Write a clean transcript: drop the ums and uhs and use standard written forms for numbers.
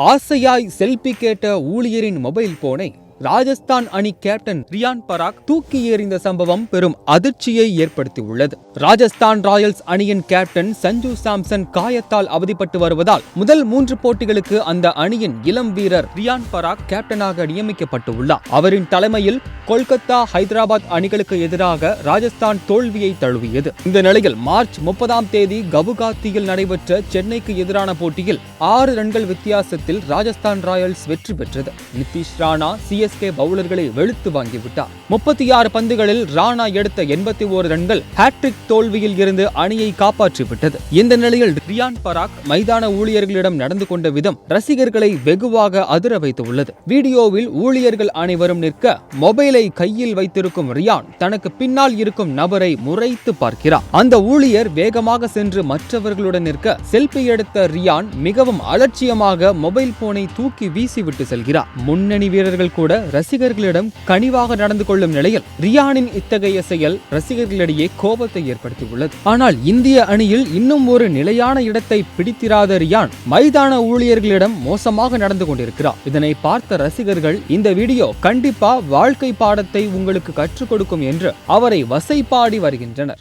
ஆசையாய் selfie கேட்ட ஊழியரின் mobile போனை ராஜஸ்தான் அணி கேப்டன் ரியான் பராக் தூக்கி எறிந்த சம்பவம் பெரும் அதிர்ச்சியை ஏற்படுத்தியுள்ளது. ராஜஸ்தான் ராயல்ஸ் அணியின் கேப்டன் சஞ்சு சாம்சன் காயத்தால் அவதிப்பட்டு வருவதால் முதல் 3 போட்டிகளுக்கு அந்த அணியின் இளம் வீரர் ரியான் பராக் கேப்டனாக நியமிக்கப்பட்டுள்ளார். அவரின் தலைமையில் கொல்கத்தா, ஹைதராபாத் அணிகளுக்கு எதிராக ராஜஸ்தான் தோல்வியை தழுவியது. இந்த நிலையில் மார்ச் 30ஆம் தேதி கவுகாத்தியில் நடைபெற்ற சென்னைக்கு எதிரான போட்டியில் 6 ரன்கள் வித்தியாசத்தில் ராஜஸ்தான் ராயல்ஸ் வெற்றி பெற்றது. நிதிஷ் ராணா பவுலர்களை வெளுத்து வாங்கிவிட்டார். 36 பந்துகளில் ராணா எடுத்த 81 ரன்கள் ஹாட்ரிக் தோல்வியில் இருந்து அணியை காப்பாற்றிவிட்டது. இந்த நிலையில் ரியான் பராக் மைதான ஊழியர்களிடம் நடந்து கொண்ட விதம் ரசிகர்களை வெகுவாக அதிர வைத்துள்ளது. வீடியோவில் ஊழியர்கள் அனைவரும் நிற்க மொபைலை கையில் வைத்திருக்கும் ரியான் தனக்கு பின்னால் இருக்கும் நபரை முறைத்து பார்க்கிறார். அந்த ஊழியர் வேகமாக சென்று மற்றவர்களுடன் நிற்க செல்பி எடுத்த ரியான் மிகவும் அலட்சியமாக மொபைல் போனை தூக்கி வீசிவிட்டு செல்கிறார். முன்னணி வீரர்கள் கூட ரசிகர்களிடம் கனிவாக நடந்து கொள்ளும் நிலையில் ரியானின் இத்தகைய செயல் ரசிகர்களிடையே கோபத்தை ஏற்படுத்தியுள்ளது. ஆனால் இந்திய அணியில் இன்னும் ஒரு நிலையான இடத்தை பிடித்திராத ரியான் மைதான ஊழியர்களிடம் மோசமாக நடந்து கொண்டிருக்கிறார். இதனை பார்த்த ரசிகர்கள் இந்த வீடியோ கண்டிப்பா வாழ்க்கை பாடத்தை உங்களுக்கு கற்றுக் கொடுக்கும் என்று அவரை வசைபாடி வருகின்றனர்.